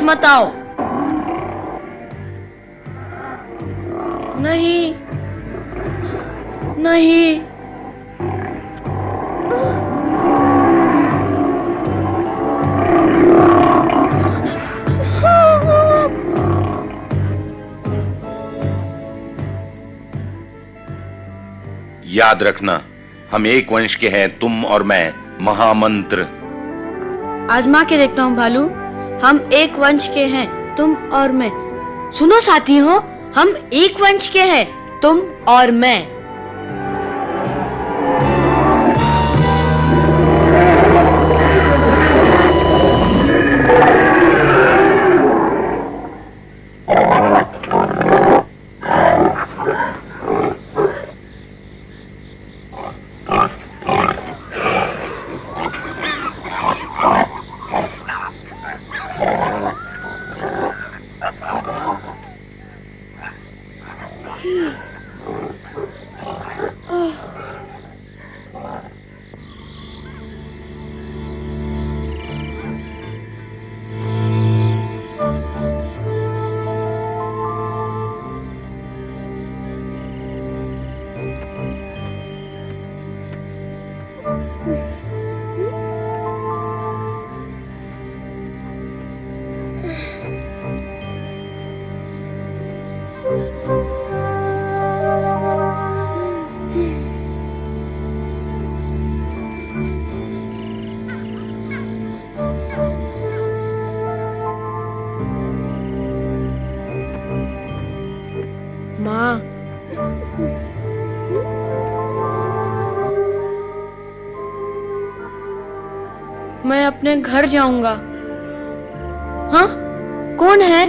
मत आओ। नहीं नहीं, याद रखना, हम एक वंश के हैं, तुम और मैं। महामंत्र। आजमा के देखता हूँ भालू। हम एक वंश के हैं, तुम और मैं। सुनो साथी हो, हम एक वंश के हैं, तुम और मैं। माँ, मैं अपने घर जाऊंगा। हाँ, कौन है?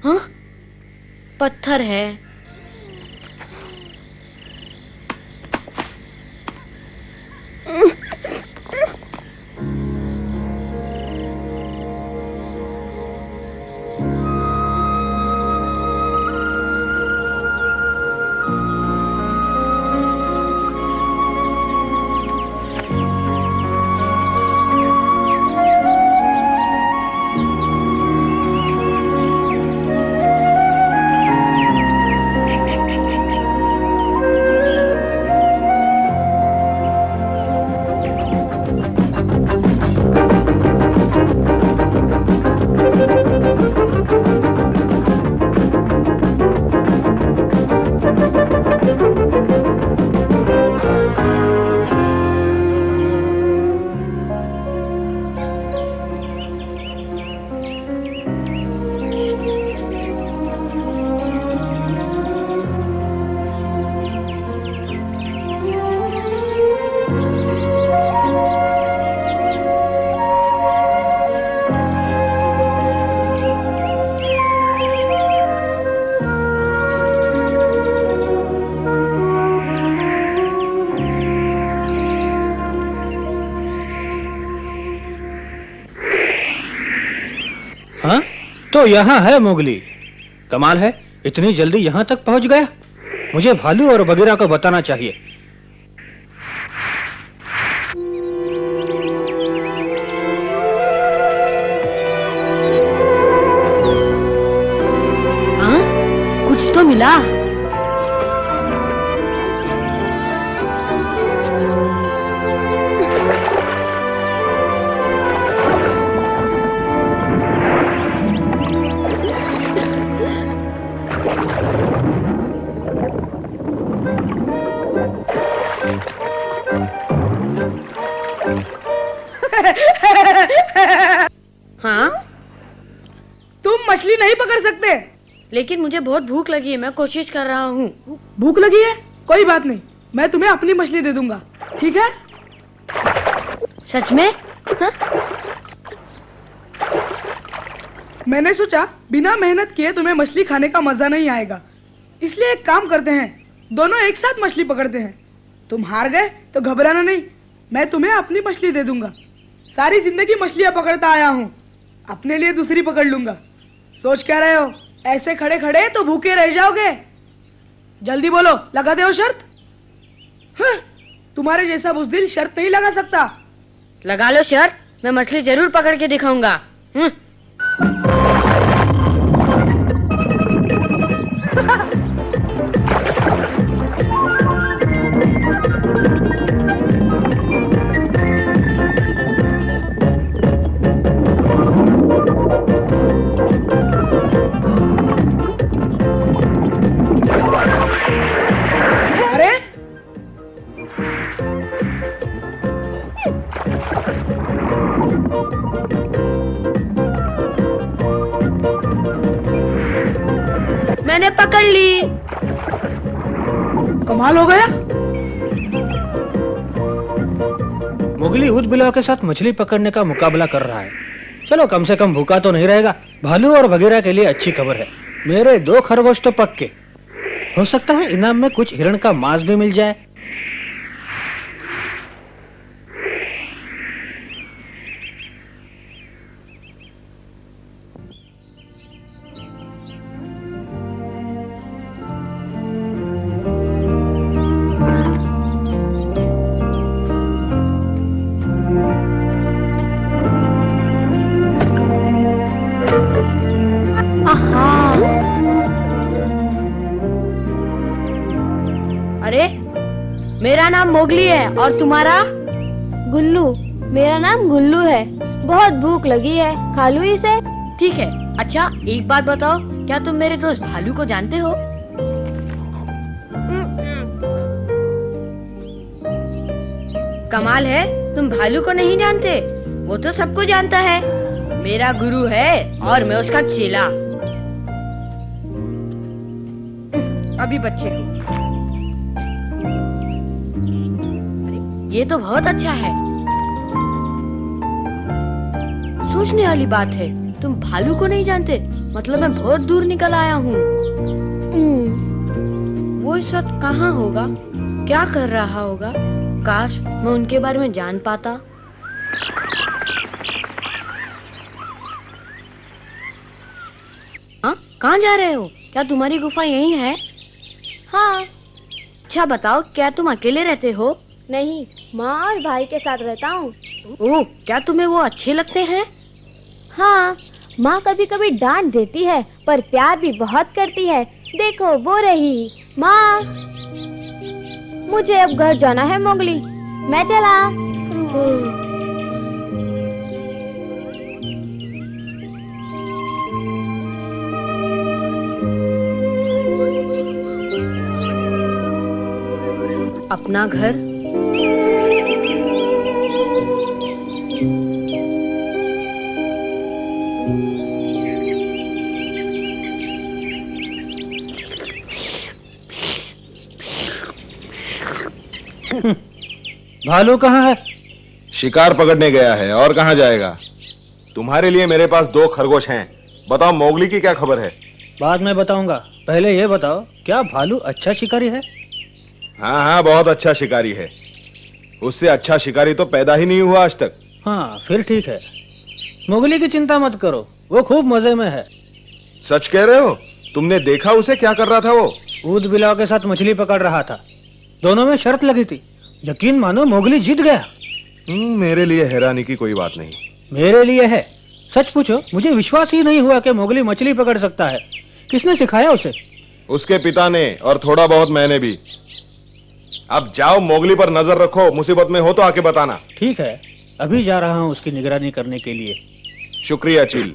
हाँ? पत्थर है। हाँ, तो यहाँ है मोगली। कमाल है, इतनी जल्दी यहाँ तक पहुँच गया। मुझे भालू और बगीरा को बताना चाहिए। हाँ, कुछ तो मिला। हाँ? तुम मछली नहीं पकड़ सकते? लेकिन मुझे बहुत भूख लगी है, मैं कोशिश कर रहा हूँ। भूख लगी है? कोई बात नहीं, मैं तुम्हें अपनी मछली दे दूंगा, ठीक है? सच में? हाँ? मैंने सोचा बिना मेहनत किए तुम्हें मछली खाने का मजा नहीं आएगा, इसलिए एक काम करते हैं, दोनों एक साथ मछली पकड़ते हैं। तुम हार गए तो घबराना नहीं, मैं तुम्हें अपनी मछली दे दूंगा। सारी जिंदगी मछलियां पकड़ता आया हूँ, अपने लिए दूसरी पकड़ लूंगा। सोच क्या रहे हो? ऐसे खड़े खड़े तो भूखे रह जाओगे। जल्दी बोलो, लगा दे शर्त। हाँ, तुम्हारे जैसा बुज़दिल शर्त नहीं लगा सकता। लगा लो शर्त, मैं मछली जरूर पकड़ के दिखाऊंगा। अरे मैंने पकड़ ली। कमाल हो गया। मोगली ऊद बिलाव के साथ मछली पकड़ने का मुकाबला कर रहा है। चलो कम से कम भूखा तो नहीं रहेगा। भालू और बगीरा के लिए अच्छी खबर है, मेरे 2 खरगोश तो पक्के। हो सकता है इनाम में कुछ हिरण का मांस भी मिल जाए। अरे मेरा नाम मोगली है और तुम्हारा? गुल्लू। मेरा नाम गुल्लू है। बहुत भूख लगी है, खा लूं इसे? ठीक है। अच्छा एक बात बताओ, क्या तुम मेरे दोस्त भालू को जानते हो? कमाल है, तुम भालू को नहीं जानते? वो तो सबको जानता है, मेरा गुरु है और मैं उसका चेला। अभी बच्चे हो। ये तो बहुत अच्छा है। सोचने वाली बात है, तुम भालू को नहीं जानते, मतलब मैं बहुत दूर निकल आया हूँ। वो इस वक्त कहाँ होगा, क्या कर रहा होगा? काश मैं उनके बारे में जान पाता। हाँ, कहाँ जा रहे हो? क्या तुम्हारी गुफा यहीं है? हाँ। अच्छा बताओ, क्या तुम अकेले रहते हो? नहीं, माँ और भाई के साथ रहता हूँ। ओह, क्या तुम्हें वो अच्छे लगते हैं? हाँ, माँ कभी कभी डांट देती है पर प्यार भी बहुत करती है। देखो वो रही माँ। मुझे अब घर जाना है मोगली, मैं चला। अपना घर? भालू कहाँ है? शिकार पकड़ने गया है, और कहाँ जाएगा? तुम्हारे लिए मेरे पास 2 खरगोश हैं। बताओ मोगली की क्या खबर है? बाद में बताऊंगा, पहले ये बताओ, क्या भालू अच्छा शिकारी है? हाँ हाँ, बहुत अच्छा शिकारी है। उससे अच्छा शिकारी तो पैदा ही नहीं हुआ आज तक। हाँ, फिर ठीक है। मोगली की चिंता मत करो, वो खूब मजे में है। सच कह रहे हो? तुमने देखा उसे क्या कर रहा था? वो ऊद बिलाव के साथ मछली पकड़ रहा था। दोनों में शर्त लगी थी, यकीन मानो मोगली जीत गया। मेरे लिए हैरानी की कोई बात नहीं। मेरे लिए है। सच पूछो, मुझे विश्वास ही नहीं हुआ कि मोगली मछली पकड़ सकता है। किसने सिखाया उसे? उसके पिता ने, और थोड़ा बहुत मैंने भी। अब जाओ, मोगली पर नजर रखो, मुसीबत में हो तो आके बताना। ठीक है, अभी जा रहा हूँ उसकी निगरानी करने के लिए। शुक्रिया चील।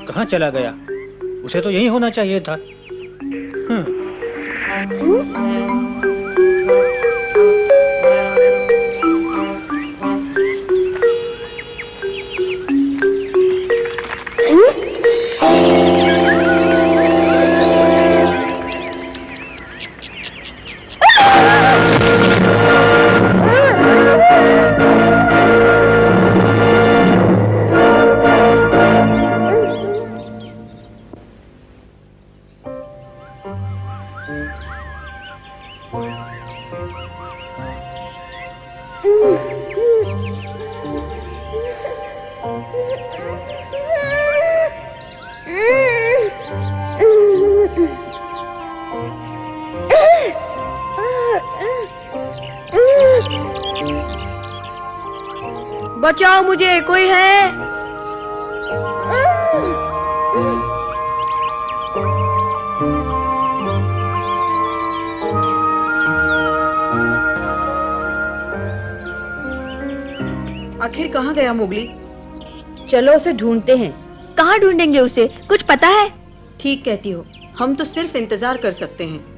कहाँ चला गया? उसे तो यहीं होना चाहिए था। बचाओ मुझे, कोई है? आखिर कहाँ गया मोगली? चलो उसे ढूंढते हैं। कहाँ ढूंढेंगे उसे, कुछ पता है? ठीक कहती हो, हम तो सिर्फ इंतजार कर सकते हैं।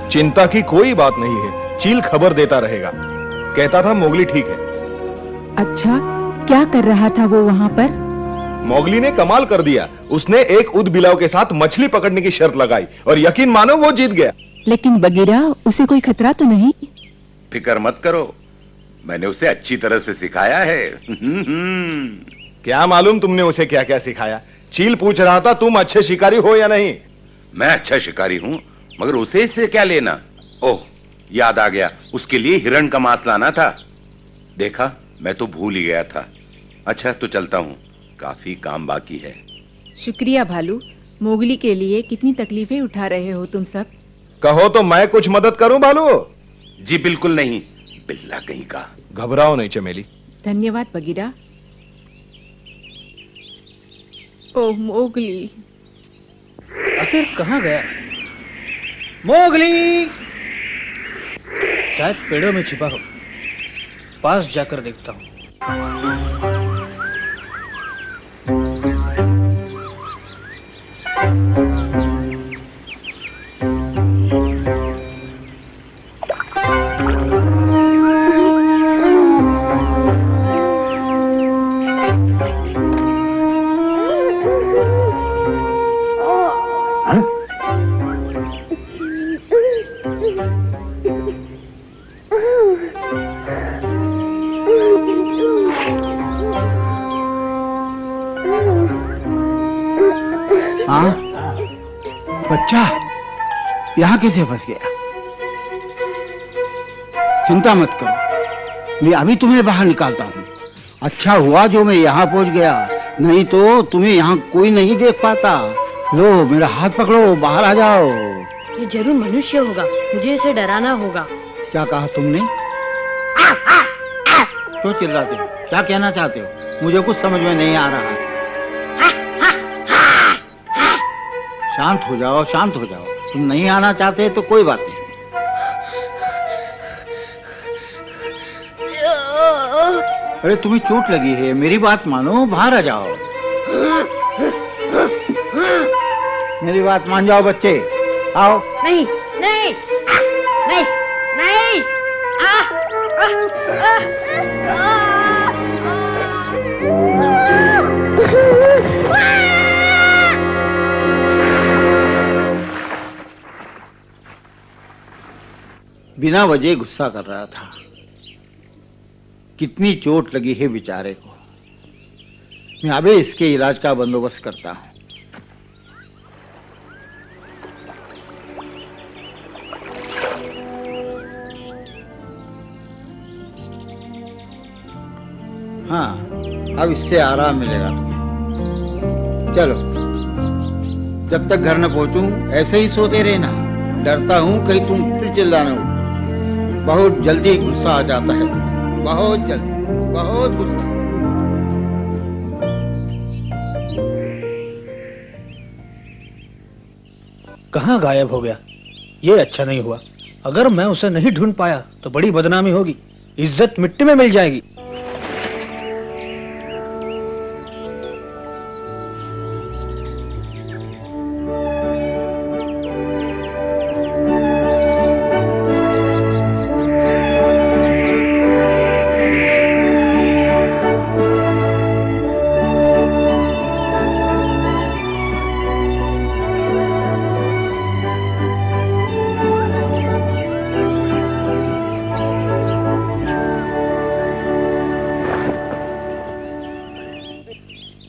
चिंता की कोई बात नहीं है, चील खबर देता रहेगा। कहता था मोगली ठीक है। अच्छा, क्या कर रहा था वो वहाँ पर? मोगली ने कमाल कर दिया। उसने एक उदबिलाव के साथ मछली पकड़ने की शर्त लगाई और यकीन मानो वो जीत गया। लेकिन बगीरा, उसे कोई खतरा तो नहीं? फिक्र मत करो, मैंने उसे अच्छी तरह से सिखाया है। क्या मालूम तुमने उसे क्या क्या सिखाया? चील पूछ रहा था तुम अच्छे शिकारी हो या नहीं। मैं अच्छा शिकारी हूं, मगर उसे इससे क्या लेना? ओह, याद आ गया, उसके लिए हिरण का मांस लाना था। देखा, मैं तो भूल ही गया था। अच्छा, तो चलता हूं, काफी काम बाकी है। शुक्रिया भालू, मोगली के लिए कितनी तकलीफें उठा रहे हो तुम सब। कहो तो मैं कुछ मदद करूं भालू? जी बिल्कुल नहीं, बिल्ला कहीं का। घबराओ नहीं चमेली। धन्यवाद बगीरा। ओह मोगली, आखिर कहाँ गया मोगली? शायद पेड़ों में छिपा हो, पास जाकर देखता हूँ। हाँ, बच्चा यहाँ कैसे फंस गया? चिंता मत करो, मैं अभी तुम्हें बाहर निकालता हूँ। अच्छा हुआ जो मैं यहाँ पहुँच गया, नहीं तो तुम्हें यहाँ कोई नहीं देख पाता। लो मेरा हाथ पकड़ो, बाहर आ जाओ। ये जरूर मनुष्य होगा, मुझे इसे डराना होगा। क्या कहा तुमने? क्यों चिल्लाते हो? क्या कहना चाहते हो? मुझे कुछ समझ में नहीं आ रहा है। शांत हो जाओ, शांत हो जाओ। तुम नहीं आना चाहते तो कोई बात नहीं। अरे तुम्हें चोट लगी है, मेरी बात मानो, बाहर आ जाओ। मेरी बात मान जाओ बच्चे, आओ। नहीं नहीं नहीं नहीं। बिना वजह गुस्सा कर रहा था। कितनी चोट लगी है बेचारे को। मैं अभी इसके इलाज का बंदोबस्त करता हूं। हाँ, अब इससे आराम मिलेगा तुम्हें। चलो, जब तक घर न पहुंचूं ऐसे ही सोते रहना। डरता हूं कहीं तुम फिर चिल्लाना हो। बहुत जल्दी गुस्सा आ जाता है, बहुत जल्दी, बहुत गुस्सा। कहाँ गायब हो गया? ये अच्छा नहीं हुआ। अगर मैं उसे नहीं ढूंढ पाया तो बड़ी बदनामी होगी, इज्जत मिट्टी में मिल जाएगी।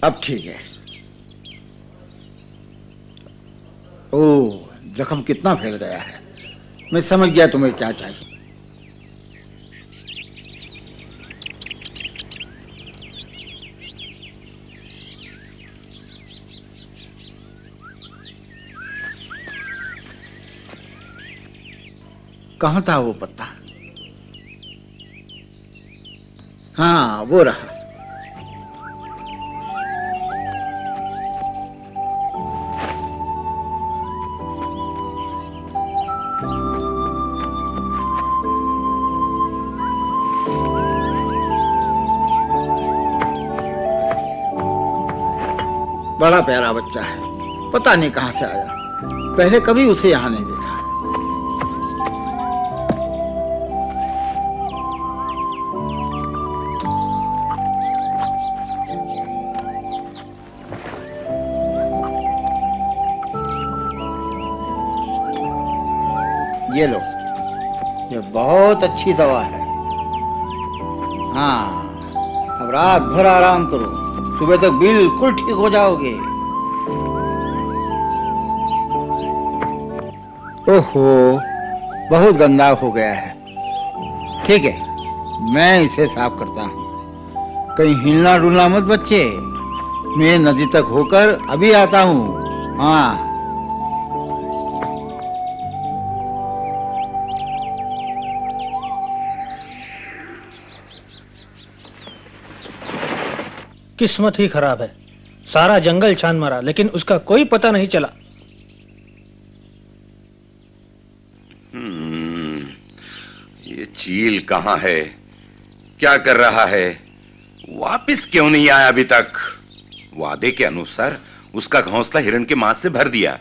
अब ठीक है। ओह, जख्म कितना फैल गया है। मैं समझ गया तुम्हें क्या चाहिए। कहाँ था वो पत्ता? हाँ, वो रहा। बड़ा प्यारा बच्चा है, पता नहीं कहां से आया। पहले कभी उसे यहां नहीं देखा। ये लो, ये बहुत अच्छी दवा है। हाँ, अब रात भर आराम करो, सुबह तक बिल्कुल ठीक हो जाओगे। ओहो, बहुत गंदा हो गया है। ठीक है, मैं इसे साफ करता हूँ। कहीं हिलना डुलना मत बच्चे। मैं नदी तक होकर अभी आता हूँ। हाँ। किस्मत ही खराब है। सारा जंगल छान मारा लेकिन उसका कोई पता नहीं चला। ये चील कहाँ है? क्या कर रहा है? वापस क्यों नहीं आया अभी तक? वादे के अनुसार उसका घोंसला हिरण के मांस से भर दिया।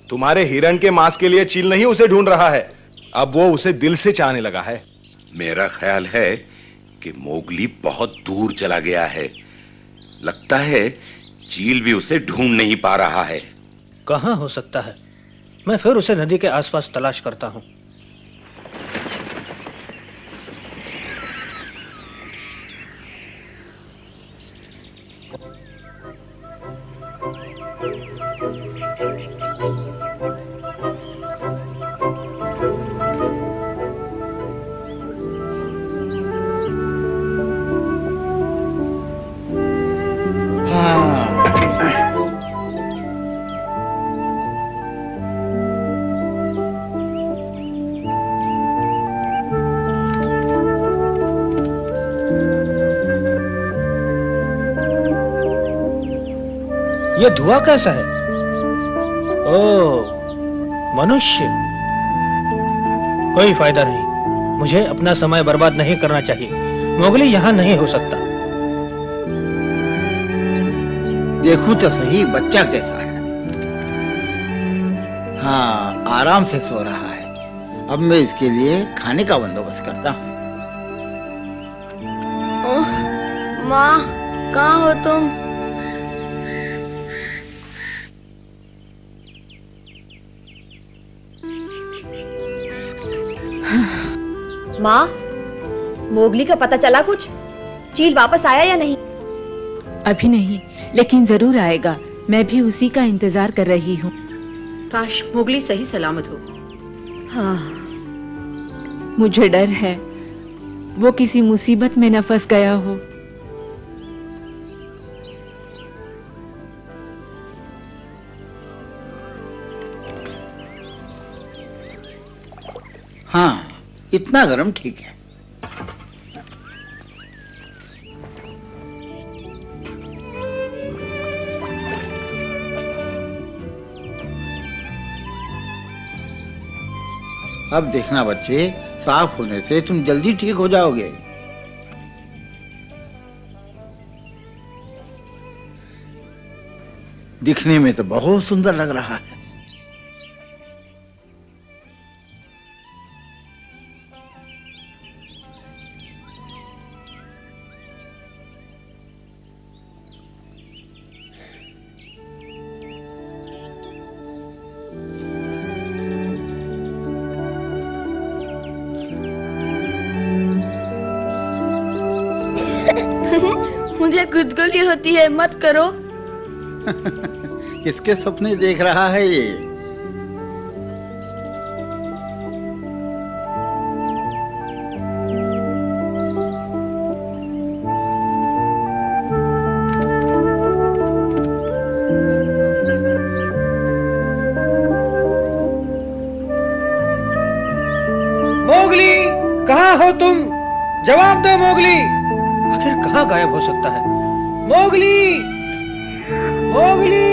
तुम्हारे हिरण के मांस के लिए चील नहीं उसे ढूंढ रहा है, अब वो उसे दिल से चाहने लगा है। मेरा ख्याल है कि मोगली बहुत दूर चला गया है। लगता है चील भी उसे ढूंढ नहीं पा रहा है। कहाँ हो सकता है? मैं फिर उसे नदी के आसपास तलाश करता हूँ। ये धुआं कैसा है? ओह, मनुष्य। कोई फायदा नहीं, मुझे अपना समय बर्बाद नहीं करना चाहिए। मोगली यहाँ नहीं हो सकता। देखूं तो सही बच्चा कैसा है। हाँ, आराम से सो रहा है। अब मैं इसके लिए खाने का बंदोबस्त करता हूँ। ओह, माँ, कहाँ हो तुम? माँ, मोगली का पता चला कुछ? चील वापस आया या नहीं? अभी नहीं, लेकिन जरूर आएगा। मैं भी उसी का इंतजार कर रही हूँ। काश मोगली सही सलामत हो। हाँ। मुझे डर है वो किसी मुसीबत में न फंस गया हो। हाँ, इतना गर्म ठीक है। अब देखना बच्चे, साफ होने से तुम जल्दी ठीक हो जाओगे। दिखने में तो बहुत सुंदर लग रहा है। मुझे गुदगुदी होती है, मत करो। किसके सपने देख रहा है ये? मोगली, कहाँ हो तुम? जवाब दो मोगली। आखिर कहाँ गायब हो सकता है? Mowgli, Mowgli.